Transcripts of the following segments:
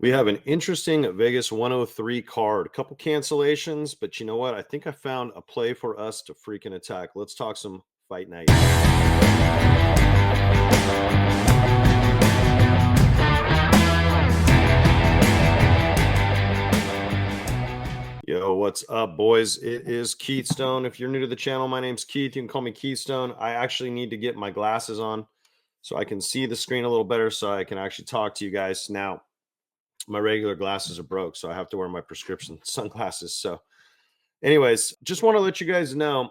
We have an interesting Vegas 103 card. A couple cancellations, but you know what? I think I found a play for us to freaking attack. Let's talk some fight night. Yo, what's up, boys? It is Keithstone. If you're new to the channel, my name's Keith. You can call me Keithstone. I actually need to get my glasses on so I can see the screen a little better so I can actually talk to you guys. Now, my regular glasses are broke, so I have to wear my prescription sunglasses. So, anyways, just want to let you guys know,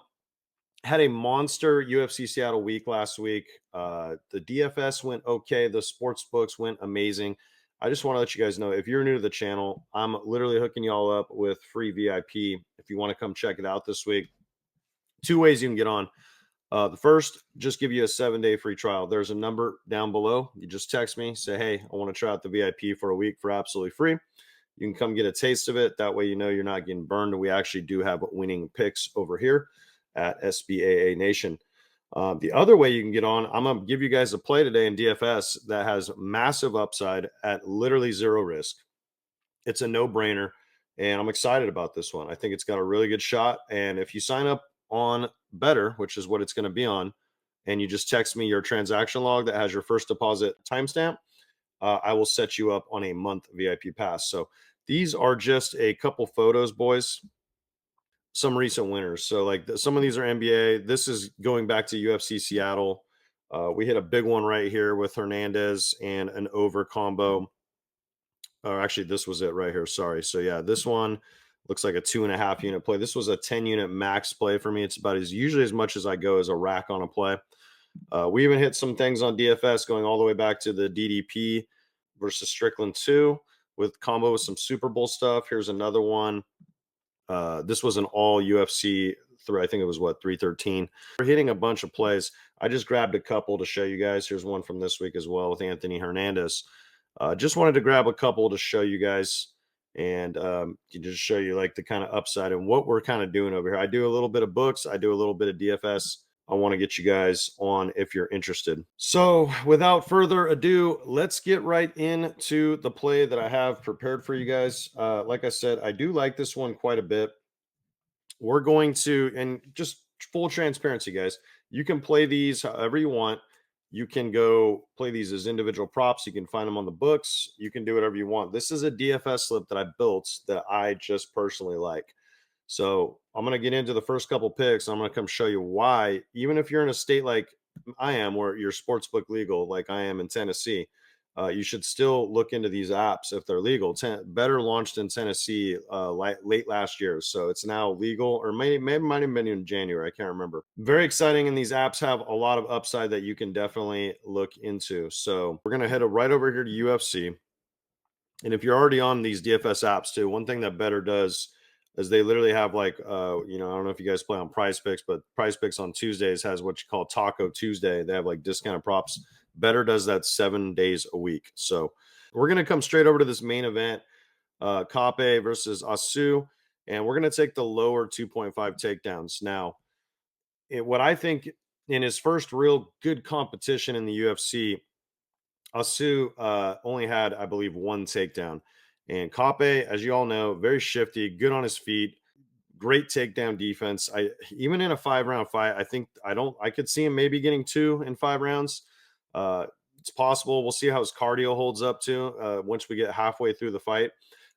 had a monster UFC Seattle week last week. The DFS went okay. The sports books went amazing. I just want to let you guys know, if you're new to the channel, I'm literally hooking you all up with free VIP. If you want to come check it out this week, two ways you can get on. The first, just give you a 7-day free trial. There's a number down below. You just text me, say, hey, I want to try out the VIP for a week for absolutely free. You can come get a taste of it. That way, you know you're not getting burned. We actually do have winning picks over here at SBAA Nation. The other way you can get on, I'm going to give you guys a play today in DFS that has massive upside at literally zero risk. It's a no-brainer, and I'm excited about this one. I think it's got a really good shot, and if you sign up on Better, which is what it's going to be on, and you just text me your transaction log that has your first deposit timestamp, I will set you up on a month VIP pass. So these are just a couple photos, boys. Some recent winners. So like some of these are NBA. This is going back to UFC Seattle. We hit a big one right here with Hernandez and an over combo. Or actually, this was it right here. Sorry. So yeah, this one looks like a 2.5 unit play. This was a 10 unit max play for me. It's about usually as much as I go as a rack on a play. We even hit some things on DFS going all the way back to the DDP versus Strickland 2 with combo with some Super Bowl stuff. Here's another one. This was an all UFC through, I think it was 313. We're hitting a bunch of plays. I just grabbed a couple to show you guys. Here's one from this week as well with Anthony Hernandez. Just wanted to grab a couple to show you guys and just show you like the kind of upside and what we're kind of doing over here. I do a little bit of books. I do a little bit of DFS. I want to get you guys on if you're interested. So without further ado, let's get right into the play that I have prepared for you guys. Like I said, I do like this one quite a bit. We're going to, and just full transparency, guys, you can play these however you want. You can go play these as individual props. You can find them on the books. You can do whatever you want. This is a DFS slip that I built that I just personally like. So I'm going to get into the first couple picks. I'm going to come show you why, even if you're in a state like I am, where your sportsbook legal, like I am in Tennessee, you should still look into these apps if they're legal. Better launched in Tennessee late last year, so it's now legal, or maybe might have been in January. I can't remember. Very exciting, and these apps have a lot of upside that you can definitely look into. So we're gonna head right over here to UFC, and if you're already on these DFS apps too, one thing that Better does is they literally have like I don't know if you guys play on Prize Picks, but Prize Picks on Tuesdays has what you call Taco Tuesday. They have like discounted props. Better does that 7 days a week. So we're going to come straight over to this main event, Kape versus Asu, and we're going to take the lower 2.5 takedowns. Now, what I think in his first real good competition in the UFC, Asu only had, I believe, one takedown. And Kape, as you all know, very shifty, good on his feet, great takedown defense. Even in a 5-round fight, I could see him maybe getting 2 in 5 rounds. It's possible. We'll see how his cardio holds up too once we get halfway through the fight.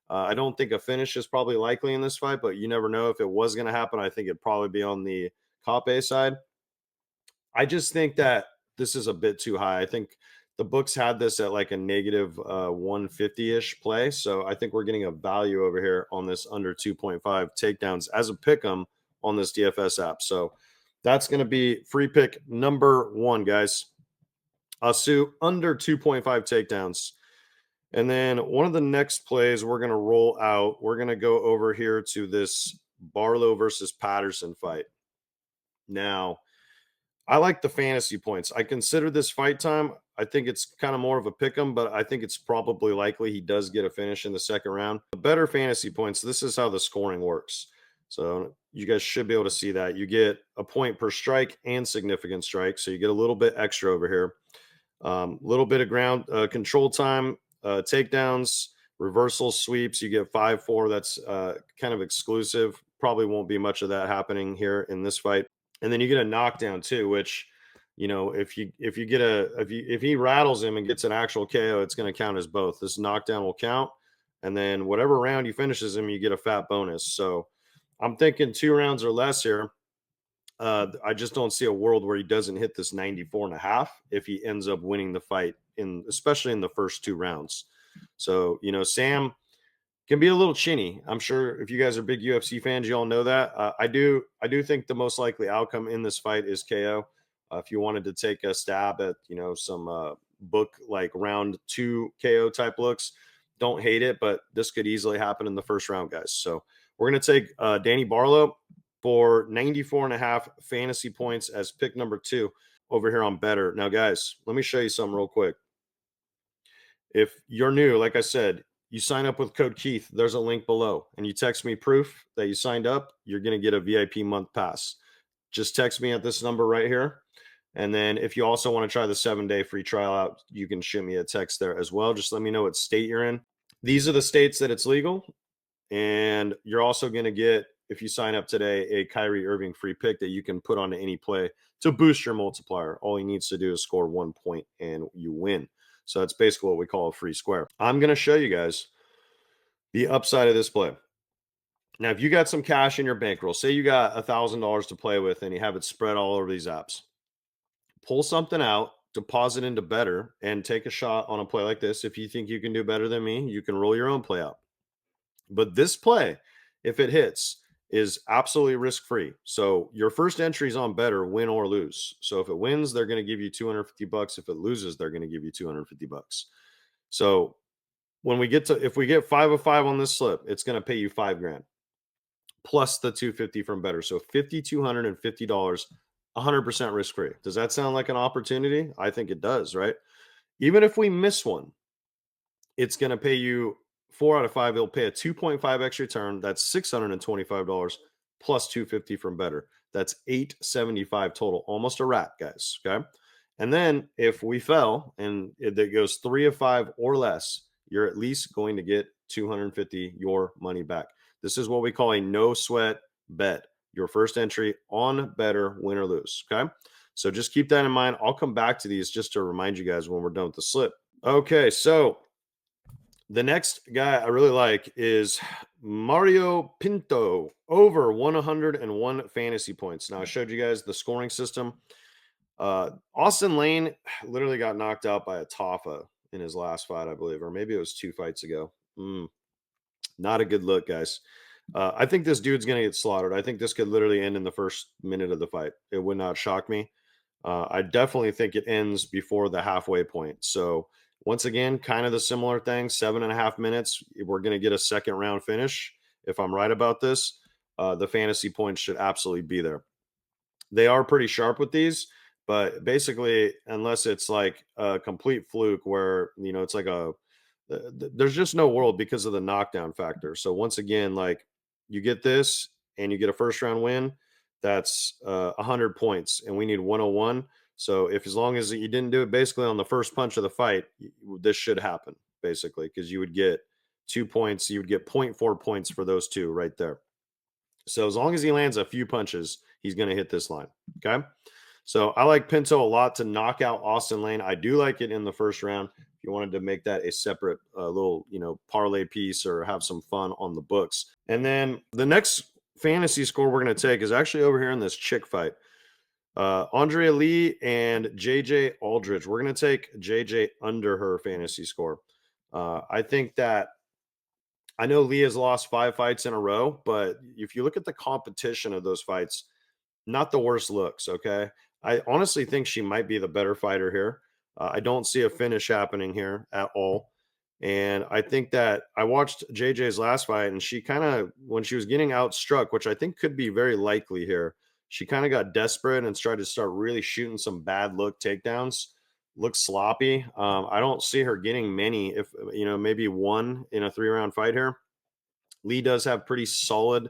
I don't think a finish is probably likely in this fight, but you never know. If it was going to happen, I think it'd probably be on the Kape side. I just think that this is a bit too high. I think the books had this at like a negative 150-ish play. So I think we're getting a value over here on this under 2.5 takedowns as a pick 'em on this DFS app. So that's going to be free pick number 1, guys. Asu under 2.5 takedowns. And then one of the next plays we're going to roll out, we're going to go over here to this Barlow versus Patterson fight. Now, I like the fantasy points. I consider this fight time. I think it's kind of more of a pick 'em, but I think it's probably likely he does get a finish in the second round. The better fantasy points, this is how the scoring works. So you guys should be able to see that. You get a point per strike and significant strike. So you get a little bit extra over here. Little bit of ground control time, takedowns, Reversal sweeps, you get 5-4. That's kind of exclusive. Probably won't be much of that happening here in this fight. And then you get a knockdown too, which, if he rattles him and gets an actual KO, it's going to count as both. This knockdown will count, and then whatever round he finishes him, you get a fat bonus. So I'm thinking 2 rounds or less here. I just don't see a world where he doesn't hit this 94.5 if he ends up winning the fight, especially in the first 2 rounds. So, Sam can be a little chinny. I'm sure if you guys are big UFC fans, you all know that. I do think the most likely outcome in this fight is KO. If you wanted to take a stab at some book like round 2 KO type looks, don't hate it, but this could easily happen in the first round, guys. So we're gonna take Danny Barlow for 94.5 fantasy points as pick number 2 over here on Better. Now, guys, let me show you something real quick. If you're new, like I said, you sign up with code Keith. There's a link below, and you text me proof that you signed up. You're going to get a VIP month pass. Just text me at this number right here. And then if you also want to try the 7-day free trial out, you can shoot me a text there as well. Just let me know what state you're in. These are the states that it's legal. And you're also going to get, if you sign up today, a Kyrie Irving free pick that you can put onto any play to boost your multiplier. All he needs to do is score 1 point and you win. So that's basically what we call a free square. I'm going to show you guys the upside of this play. Now, if you got some cash in your bankroll, say you got $1,000 to play with and you have it spread all over these apps, pull something out, deposit into Better, and take a shot on a play like this. If you think you can do better than me, you can roll your own play out. But this play, if it hits, is absolutely risk-free. So your first entry is on Better, win or lose. So if it wins, they're going to give you $250. If it loses, they're going to give you $250. So if we get 5 of 5 on this slip, it's going to pay you $5,000 plus the $250 from Better. So $5,250, 100% risk-free. Does that sound like an opportunity? I think it does, right? Even if we miss one, it's going to pay you 4 out of 5. It'll pay a 2.5x return. That's $625 plus $250 from Better. That's $875 total. Almost a wrap, guys. Okay. And then if we fell and it goes 3 of 5 or less, you're at least going to get $250 your money back. This is what we call a no sweat bet. Your first entry on Better, win or lose. Okay. So just keep that in mind. I'll come back to these just to remind you guys when we're done with the slip. Okay. So the next guy I really like is Mario Pinto, over 101 fantasy points. Now, I showed you guys the scoring system. Austin Lane literally got knocked out by a Tafa in his last fight, I believe, or maybe it was 2 fights ago. Not a good look, guys. I think this dude's going to get slaughtered. I think this could literally end in the first minute of the fight. It would not shock me. I definitely think it ends before the halfway point. So, once again, kind of the similar thing, 7.5 minutes. We're going to get a second round finish. If I'm right about this, the fantasy points should absolutely be there. They are pretty sharp with these, but basically, unless it's like a complete fluke where, it's like there's just no world because of the knockdown factor. So once again, like you get this and you get a first round win, that's 100 points and we need 101. So as long as you didn't do it basically on the first punch of the fight, this should happen basically, because you would get 2 points. You would get 0.4 points for those 2 right there. So as long as he lands a few punches, he's going to hit this line. Okay. So I like Pinto a lot to knock out Austin Lane. I do like it in the first round. If you wanted to make that a separate little, parlay piece or have some fun on the books. And then the next fantasy score we're going to take is actually over here in this chick fight. Andrea Lee and JJ Aldridge. We're going to take JJ under her fantasy score. I think that I know Lee has lost 5 fights in a row, but if you look at the competition of those fights, not the worst looks. Okay. I honestly think she might be the better fighter here. I don't see a finish happening here at all. And I think that I watched JJ's last fight and she kind of, when she was getting outstruck, which I think could be very likely here, she kind of got desperate and tried to start really shooting some bad look takedowns. Looked sloppy. I don't see her getting many, if maybe one in a 3-round fight here. Lee does have pretty solid,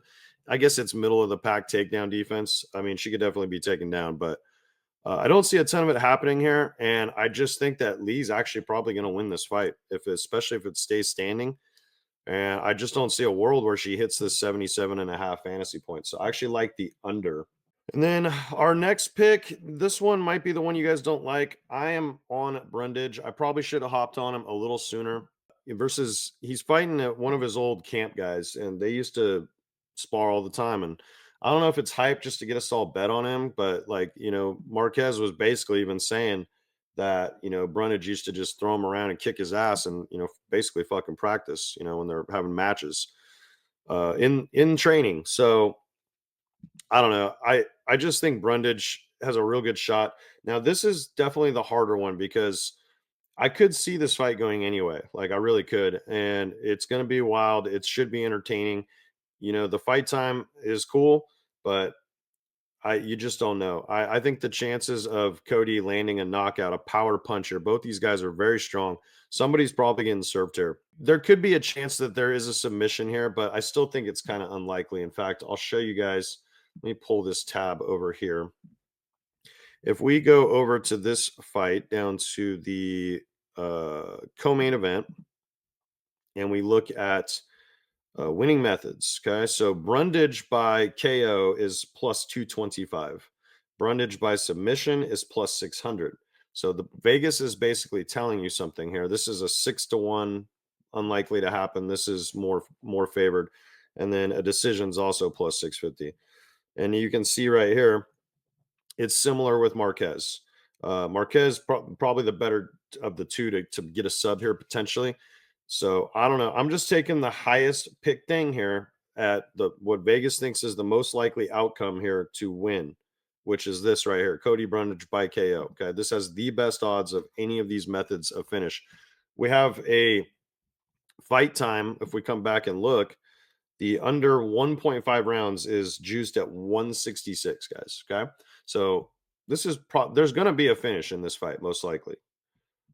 I guess it's middle of the pack takedown defense. I mean, she could definitely be taken down, but I don't see a ton of it happening here. And I just think that Lee's actually probably going to win this fight, especially if it stays standing. And I just don't see a world where she hits this 77.5 fantasy points. So I actually like the under. And then our next pick, this one might be the one you guys don't like. I am on Brundage. I probably should have hopped on him a little sooner. Versus, he's fighting one of his old camp guys, and they used to spar all the time. And I don't know if it's hype just to get us all bet on him, but like, Marquez was basically even saying that, Brundage used to just throw him around and kick his ass and, basically fucking practice, when they're having matches in training. So I don't know. I just think Brundage has a real good shot. Now, this is definitely the harder one because I could see this fight going anyway. Like I really could, and it's going to be wild. It should be entertaining. The fight time is cool, but you just don't know. I think the chances of Cody landing a knockout, a power puncher, both these guys are very strong. Somebody's probably getting served here. There could be a chance that there is a submission here, but I still think it's kind of unlikely. In fact, I'll show you guys. Let me pull this tab over here. If we go over to this fight down to the co-main event and we look at winning methods. Okay. So Brundage by KO is plus 225. Brundage by submission is plus 600. So the Vegas is basically telling you something here. This is a 6-1, unlikely to happen. This is more favored. And then a decision is also plus 650. And you can see right here, it's similar with Marquez. Marquez probably the better of the two to get a sub here potentially. So I don't know. I'm just taking the highest pick thing here at the what Vegas thinks is the most likely outcome here to win, which is this right here, Cody Brundage by KO. Okay, this has the best odds of any of these methods of finish. We have a fight time. If we come back and look, the under 1.5 rounds is juiced at 166, guys. Okay. So this is there's going to be a finish in this fight, most likely,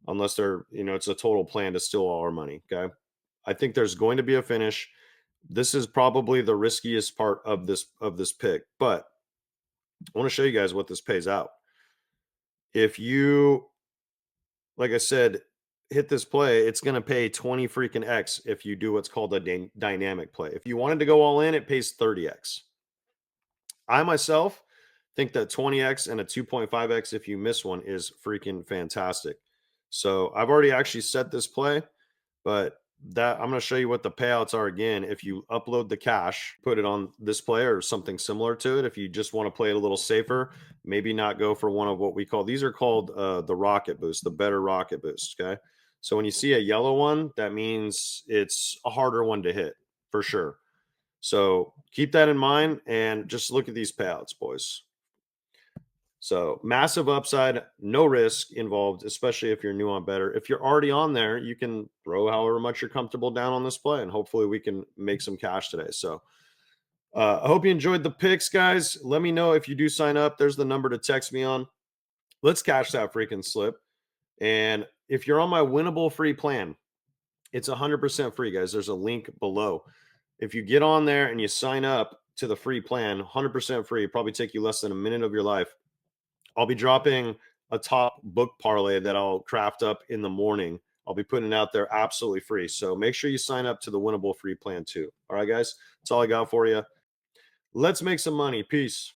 unless it's a total plan to steal all our money. Okay. I think there's going to be a finish. This is probably the riskiest part of this pick, but I want to show you guys what this pays out. If you, like I said, hit this play, it's going to pay 20 freaking X if you do what's called a dynamic play. If you wanted to go all in, it pays 30X. I myself think that 20X and a 2.5X if you miss one is freaking fantastic. So I've already actually set this play, but that I'm going to show you what the payouts are again. If you upload the cash, put it on this play or something similar to it. If you just want to play it a little safer, maybe not go for one of what we call, these are called the rocket boost, the better rocket boost. Okay. So when you see a yellow one, that means it's a harder one to hit for sure. So keep that in mind and just look at these payouts, boys. So massive upside, no risk involved, especially if you're new on better. If you're already on there, you can throw however much you're comfortable down on this play, and hopefully we can make some cash today. So I hope you enjoyed the picks, guys. Let me know if you do sign up. There's the number to text me on. Let's cash that freaking slip. And if you're on my winnable free plan, it's 100% free, guys. There's a link below. If you get on there and you sign up to the free plan, 100% free, probably take you less than a minute of your life. I'll be dropping a top book parlay that I'll craft up in the morning. I'll be putting it out there absolutely free. So make sure you sign up to the winnable free plan too. All right, guys, that's all I got for you. Let's make some money. Peace.